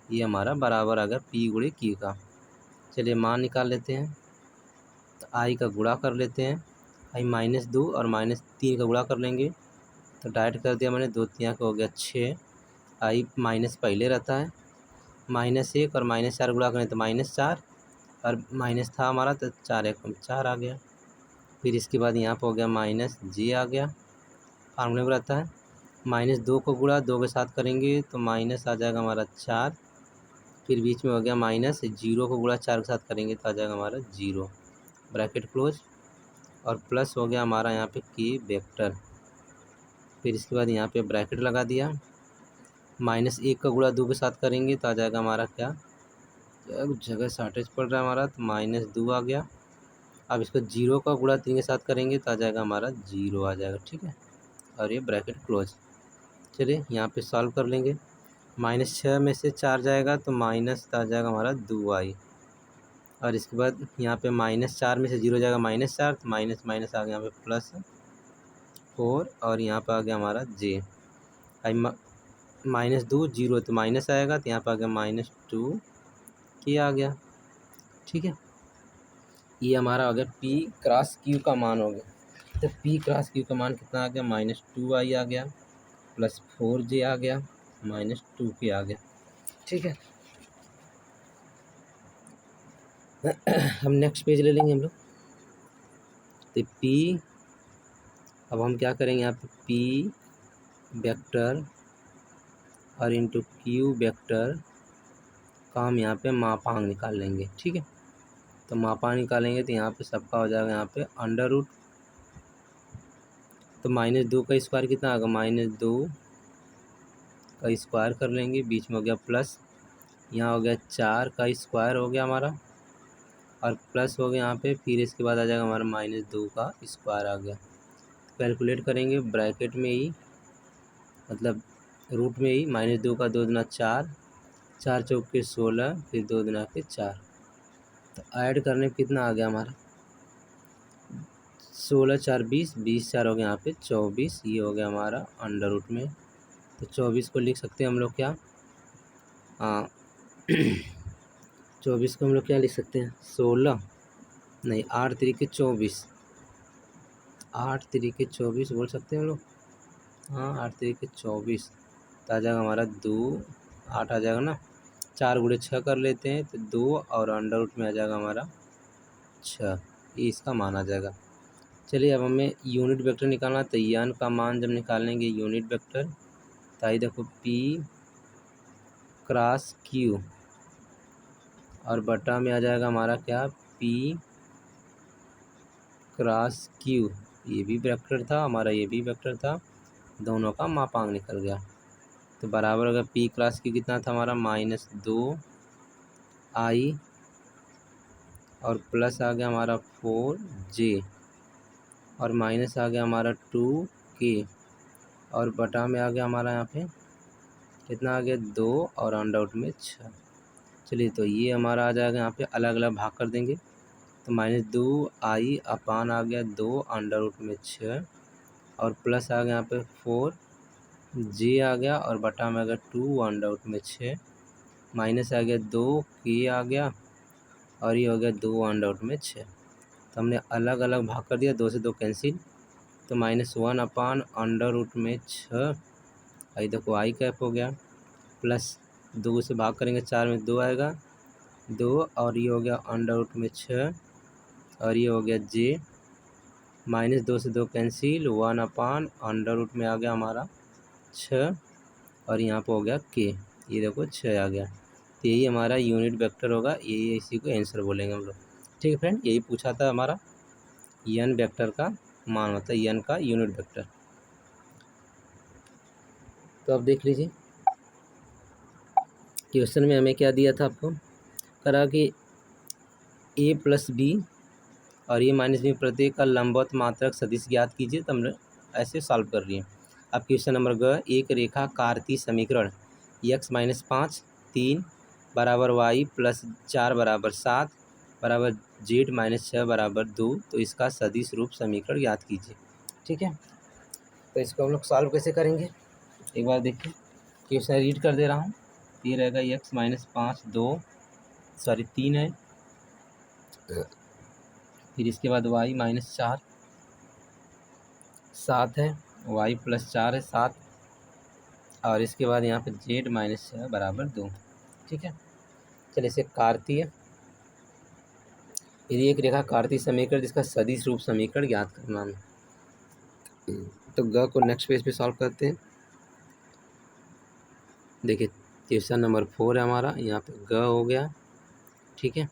ये हमारा बराबर आ गया पी गुणे क्यू का। चलिए मान निकाल लेते हैं। तो आई का गुणा कर लेते हैं, आई -2 और -3 का गुणा कर लेंगे। तो डायरेक्ट कर दिया मैंने, 2 3 का हो गया 6, आई माइनस पहले रहता है, -1 और -4 गुणा करें तो -4, और माइनस था हमारा तो 4 1 4 आ गया। फिर इसके बाद यहाँ पर हो गया -j आ गया, फार्मूले में रहता है। -2 को गुणा 2 के साथ करेंगे तो माइनस आ जाएगा हमारा 4, फिर बीच में हो गया -0 को गुणा 4 के साथ करेंगे तो आ जाएगा हमारा 0, ब्रैकेट क्लोज, और प्लस हो गया हमारा यहाँ पे के वेक्टर। फिर इसके बाद यहाँ पे ब्रैकेट लगा दिया, -1 का गुणा 2 के साथ करेंगे तो आ जाएगा हमारा क्या जगह शॉर्टेज पड़ रहा है हमारा, तो -2 आ गया। अब इसको 0 का गुणा 3 के साथ करेंगे तो आ जाएगा हमारा 0 आ जाएगा, ठीक है, और ये ब्रैकेट क्लोज। चलिए यहाँ पे सॉल्व कर लेंगे। -6 में से 4 जाएगा तो माइनस आ जाएगा हमारा 2i, और इसके बाद यहाँ पे -4 में से 0 जाएगा -4, तो माइनस माइनस आ गया यहाँ पे +4, और यहाँ पे आ गया हमारा j। आई -2 0 तो माइनस आएगा, तो यहाँ पे आ गया -2 के आ गया, ठीक है। ये हमारा हो गया पी क्रॉस क्यू का मान हो गया। तो पी क्रॉस क्यू का मान कितना आ गया, -2i आ गया, +4j आ गया, -2k आ गया, ठीक है। हम नेक्स्ट पेज ले लेंगे हम लोग। तो पी, अब हम क्या करेंगे यहाँ पे पी वेक्टर और इंटू क्यू वेक्टर का हम यहाँ पे मापांक निकाल लेंगे, ठीक है। तो मापांक निकालेंगे तो यहाँ पे सबका हो जाएगा यहाँ पे √, तो -2 का स्क्वायर कितना आएगा, -2 का स्क्वायर कर लेंगे, बीच में हो गया प्लस, यहाँ हो गया 4 का स्क्वायर हो गया हमारा, और प्लस हो गया यहाँ पे, फिर इसके बाद आ जाएगा हमारा -2 का स्क्वायर आ गया। कैलकुलेट करेंगे ब्रैकेट में ही, मतलब रूट में ही, -2 का 2 दूना 4, 4 चौके 16, फिर 2 दूना के 4, तो ऐड करने पे कितना आ गया हमारा 16 4 20, 20 4 हो गया यहाँ पे 24, ये हो गया हमारा √ में। तो 24 को लिख सकते हैं हम लोग क्या, 24 को हम लोग क्या लिख सकते हैं, 16 नहीं 8 3 24, 8 3 24 बोल सकते हैं हम लोग, हाँ 8 3 24, तो आ जाएगा हमारा 2 8 आ जाएगा ना, 4 गुणे 6 कर लेते हैं तो 2, और √ में आ जाएगा हमारा 6, ये इसका मान आ जाएगा। चलिए अब हमें यूनिट वेक्टर निकालना, तो n का मान जब निकालेंगे यूनिट वेक्टर, तो आई देखो p क्रॉस q, और बटा में आ जाएगा हमारा क्या p क्रॉस q, ये भी वेक्टर था हमारा, ये भी वेक्टर था, दोनों का मापांक निकल गया। तो बराबर अगर p क्रॉस q कितना था हमारा -2i, और प्लस आ गया हमारा 4j, और माइनस आ गया हमारा 2k, और बटा में आ गया हमारा यहाँ पे कितना आ गया 2, और √ में 6। चलिए तो ये हमारा आ जाएगा, यहाँ पे अलग अलग भाग कर देंगे, तो -2i अपान आ गया 2 √ में 6, और प्लस आ गया यहाँ पे 4j आ गया, और बटा में आ गया 2 √ में 6, माइनस आ गया 2k आ गया, और ये हो गया 2 √ में 6। तो हमने अलग अलग भाग कर दिया, 2 से 2 कैंसिल, तो -1 अपान √ में 6, आई देखो आई कैप हो गया, प्लस 2 से भाग करेंगे 4 में 2 आएगा 2, और ये हो गया √ में 6, और ये हो गया j, -2 से 2 कैंसिल, 1 अपान √ में आ गया हमारा 6, और यहाँ पर हो गया k। ये देखो 6 आ गया। तो यही हमारा यूनिट वेक्टर होगा, यही इसी को आंसर बोलेंगे हम लोग। ठीक है फ्रेंड, यही पूछा था हमारा एन वेक्टर का मान होता है, एन का यूनिट वेक्टर। तो अब देख लीजिए क्वेश्चन में हमें क्या दिया था आपको, करा कि a प्लस बी और ए माइनस बी प्रत्येक का लंबवत मात्रक सदिश ज्ञात कीजिए। तो हम ऐसे सॉल्व कर रही है। अब क्वेश्चन नंबर ग, एक रेखा कार्तीय समीकरण x माइनस 5 3 बराबर y प्लस 4 बराबर 7 बराबर z माइनस 6 बराबर 2, तो इसका सदिश रूप समीकरण ज्ञात कीजिए। ठीक है, तो इसको हम लोग सॉल्व कैसे करेंगे एक बार देखिए। क्वेश्चन रीड कर दे रहा हूँ। ये रहेगा x माइनस 5 3 है, फिर इसके बाद y माइनस 4 7 है, y प्लस 4 है 7, और इसके बाद यहाँ पे z माइनस 6 बराबर 2। ठीक है, चलिए इसे कार्तीय, यदि एक रेखा कार्तीय समीकरण जिसका सदिश रूप समीकरण ज्ञात करना है। तो ग को नेक्स्ट पेज पे सॉल्व करते हैं। देखिए क्वेश्चन नंबर 4 है हमारा, यहाँ पे ग हो गया। ठीक है,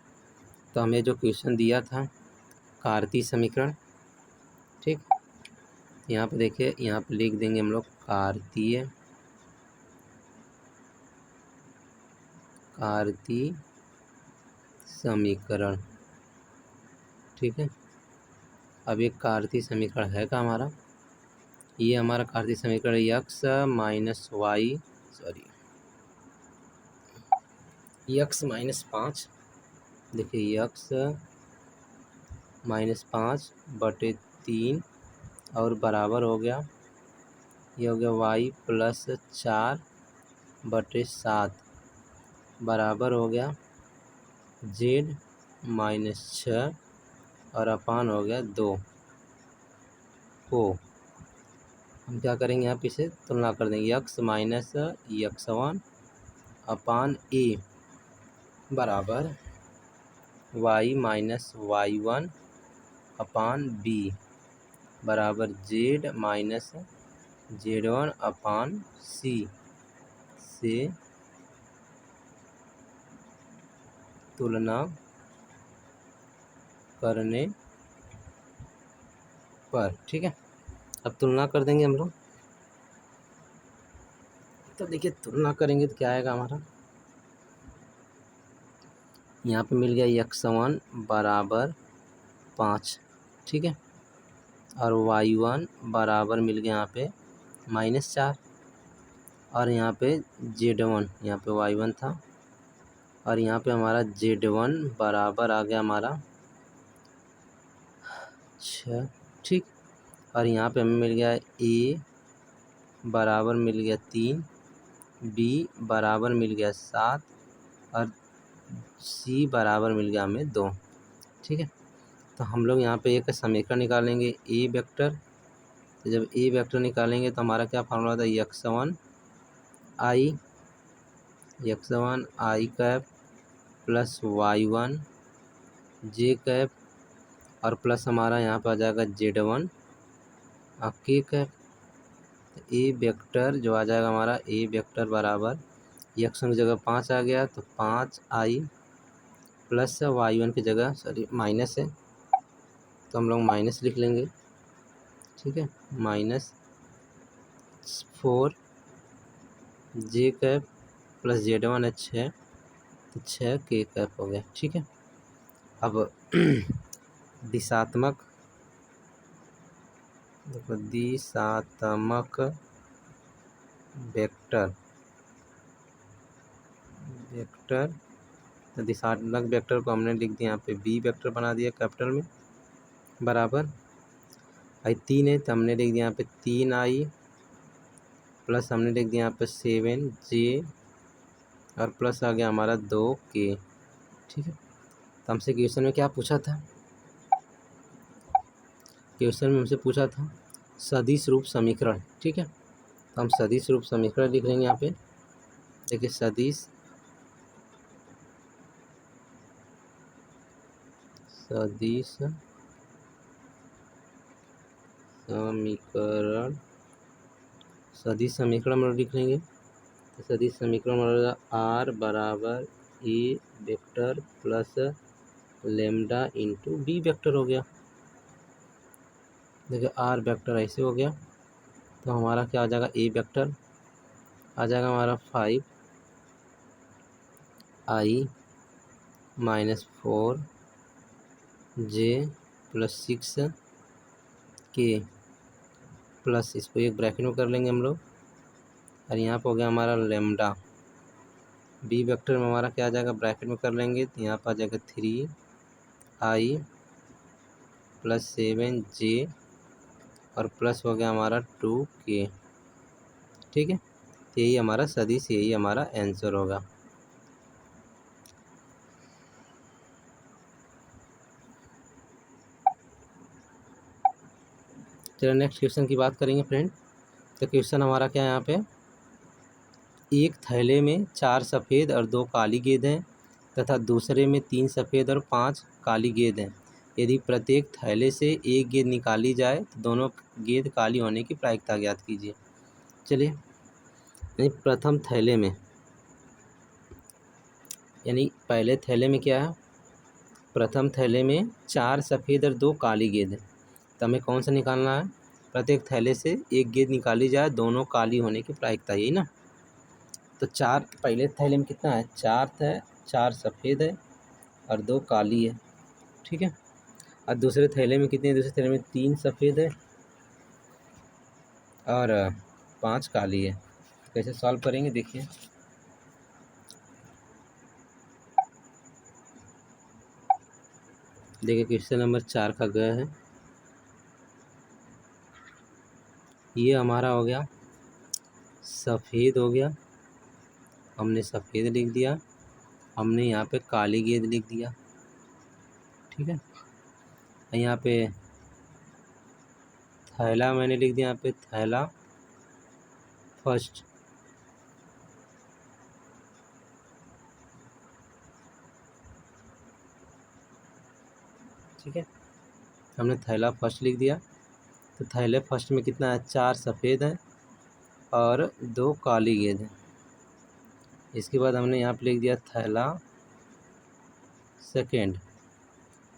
तो हमें जो क्वेश्चन दिया था कार्तीय समीकरण, ठीक, यहाँ पे देखिए, यहाँ पे लिख देंगे हम लोग कार्तीय समीकरण। ठीक है, अब एक कार्तीय समीकरण है का हमारा, ये हमारा कार्तीय समीकरण x minus Y x minus 5, देखिए x माइनस 5 बटे 3 और बराबर हो गया, ये हो गया y प्लस 4 बटे 7 बराबर हो गया z माइनस 6 और अपान हो गया 2 को हम क्या करेंगे, यहाँ पे इसे तुलना कर देंगे। x minus x1 upon a बराबर y माइनस y1 अपान b बराबर z माइनस z1 अपान c से तुलना करने पर। ठीक है, अब तुलना कर देंगे हम लोग। तो देखिए तुलना करेंगे तो क्या आएगा हमारा, यहाँ पे मिल गया x1 बराबर 5। ठीक है, और y1 बराबर मिल गया यहाँ पे माइनस 4, और यहाँ पे z1, यहाँ पे y1 था, और यहाँ पे हमारा z1 बराबर आ गया हमारा 6। ठीक, और यहाँ पे हमें मिल गया a बराबर मिल गया 3, b बराबर मिल गया 7, और c बराबर मिल गया हमें 2। ठीक है, तो हम लोग यहाँ पे एक समीकरण निकालेंगे a वेक्टर। तो जब a वेक्टर निकालेंगे तो हमारा क्या फार्मूला था, x1 i cap plus y1 j cap और प्लस हमारा यहाँ पे आ जाएगा z1 k कैप। ए वेक्टर जो आ जाएगा हमारा, ए वेक्टर बराबर x1 की जगह 5 आ गया, तो 5i प्लस y1 की जगह माइनस है, तो हम लोग माइनस लिख लेंगे। ठीक है, माइनस 4 जे कैप प्लस z1 है 6, तो 6 के कैप हो गया। ठीक है, अब दिशात्मक वेक्टर तो दिशात्मक वेक्टर को हमने लिख दिया यहाँ पे बी वेक्टर बना दिया कैपिटल में, बराबर आई 3 है तो हमने लिख दिया यहाँ पे 3i प्लस हमने लिख दिया यहाँ पे 7j और प्लस आ गया हमारा 2k। ठीक है, तो हमसे क्वेश्चन में क्या पूछा था, क्वेश्चन में हमसे पूछा था सदिश रूप समीकरण। ठीक है, तो हम सदिश रूप समीकरण लिख लेंगे यहाँ पे। देखिए सदिश समीकरण हम लोग लिख लेंगे। तो सदिश समीकरण होगा आर बराबर a vector plus lambda into b vector हो गया। देखिए आर वेक्टर ऐसे हो गया, तो हमारा क्या आ जाएगा, ए वेक्टर आ जाएगा हमारा 5i-4j+6k प्लस इसको एक ब्रैकेट में कर लेंगे हम लोग, और यहाँ पर हो गया हमारा लेमडा। बी वेक्टर में हमारा क्या आ जाएगा, ब्रैकेट में कर लेंगे तो यहाँ पर आ जाएगा 3i+7j और प्लस हो गया हमारा 2k। ठीक है, यही हमारा सदिश, यही हमारा आंसर होगा। चलो नेक्स्ट क्वेश्चन की बात करेंगे फ्रेंड। तो क्वेश्चन हमारा क्या है यहाँ पे, एक थैले में 4 सफ़ेद और 2 काली गेंद हैं तथा दूसरे में 3 सफ़ेद और 5 काली गेंद हैं। यदि प्रत्येक थैले से एक गेंद निकाली जाए तो दोनों गेंद काली होने की प्रायिकता ज्ञात कीजिए। चलिए, यानी प्रथम थैले में, यानी पहले थैले में क्या है, प्रथम थैले में 4 सफ़ेद और 2 काली गेंद है, तो हमें कौन सा निकालना है, प्रत्येक थैले से एक गेंद निकाली जाए दोनों काली होने की प्रायिकता, यही ना। तो 4 पहले थैले में कितना है, 4 सफ़ेद है और 2 काली है। ठीक है, और दूसरे थैले में कितने, दूसरे थैले में 3 सफ़ेद है और 5 काली है। कैसे सॉल्व करेंगे देखिए। देखिए क्वेश्चन नंबर 4 का गया है, ये हमारा हो गया सफ़ेद हो गया, हमने सफ़ेद लिख दिया, हमने यहाँ पे काली गेंद लिख दिया। ठीक है, यहाँ पे थैला मैंने लिख दिया, यहाँ पे थैला फर्स्ट। ठीक है, हमने थैला फर्स्ट लिख दिया, तो थैले फर्स्ट में कितना है, 4 सफ़ेद है और 2 काली गेंद है। इसके बाद हमने यहाँ पे लिख दिया थैला सेकेंड,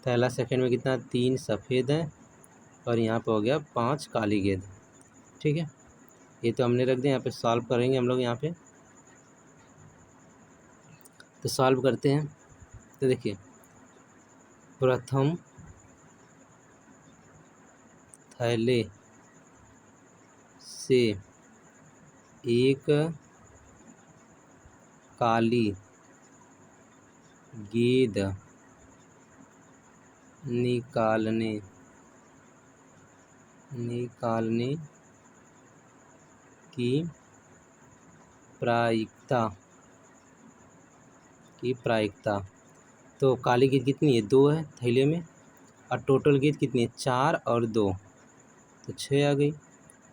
थैला सेकेंड में कितना, 3 सफ़ेद है और यहाँ पे हो गया 5 काली गेंद। ठीक है, ये तो हमने रख दिया, यहाँ पे सॉल्व करेंगे हम लोग। यहाँ पे तो सॉल्व करते हैं, तो देखिए प्रथम थैले से एक काली गेंद निकालने की प्रायिकता। तो काली गेंद कितनी है, 2 है थैले में, और टोटल गेंद कितनी है, 4 और 2, तो 6 आ गई।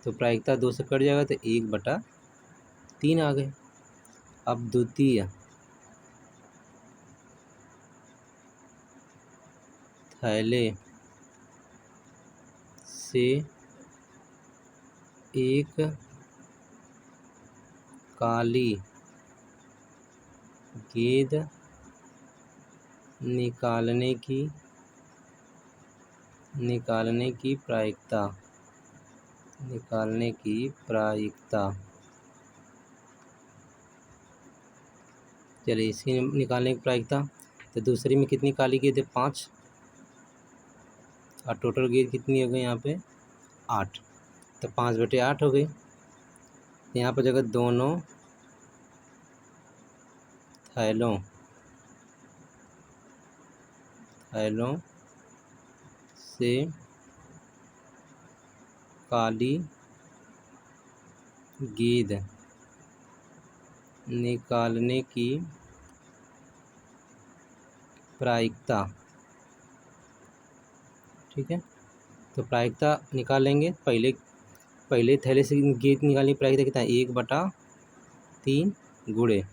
तो प्रायिकता 2 से कट जाएगा तो 1/3 आ गए। अब द्वितीय थैले से एक काली गेंद निकालने की प्रायिकता। चलिए, इसकी निकालने की प्रायिकता, तो दूसरी में कितनी काली गेंद है, 5, और टोटल गेंद कितनी हो गई यहाँ पे, 8, तो 5/8 हो गई। यहाँ पर जगह दोनों थैलों से काली गेंद निकालने की प्रायिकता। ठीक है, तो प्रायिकता निकाल लेंगे। पहले थैले से गेंद निकालने की प्रायिकता कितना है, 1/3 गुणे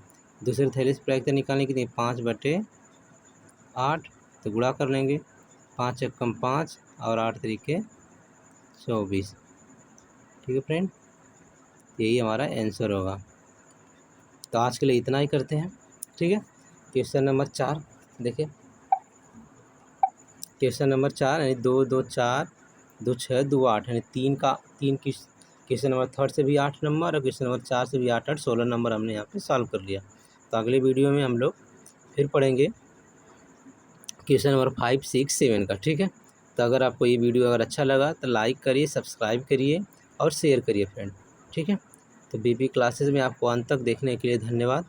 दूसरे थैले से प्रायिकता निकालने की 5/8, तो गुणा कर लेंगे, 5 एकम 5 और 8 तरीके 24। ठीक है फ्रेंड, यही हमारा आंसर होगा। तो आज के लिए इतना ही करते हैं, ठीक है। क्वेश्चन नंबर 4 देखिए, क्वेश्चन नंबर 4 यानी 2 2 4 2 6 2 8 यानी 3 क्वेश्चन नंबर 3 से भी 8 नंबर और क्वेश्चन नंबर 4 से भी 8 8 16 नंबर हमने यहाँ पे सॉल्व कर लिया। तो अगले वीडियो में हम लोग फिर पढ़ेंगे क्वेश्चन नंबर 5 6 7 का, ठीक है। तो अगर आपको ये वीडियो अगर अच्छा लगा तो लाइक करिए, सब्सक्राइब करिए और शेयर करिए फ्रेंड, ठीक है। तो बीपी क्लासेस में आपको अंत तक देखने के लिए धन्यवाद।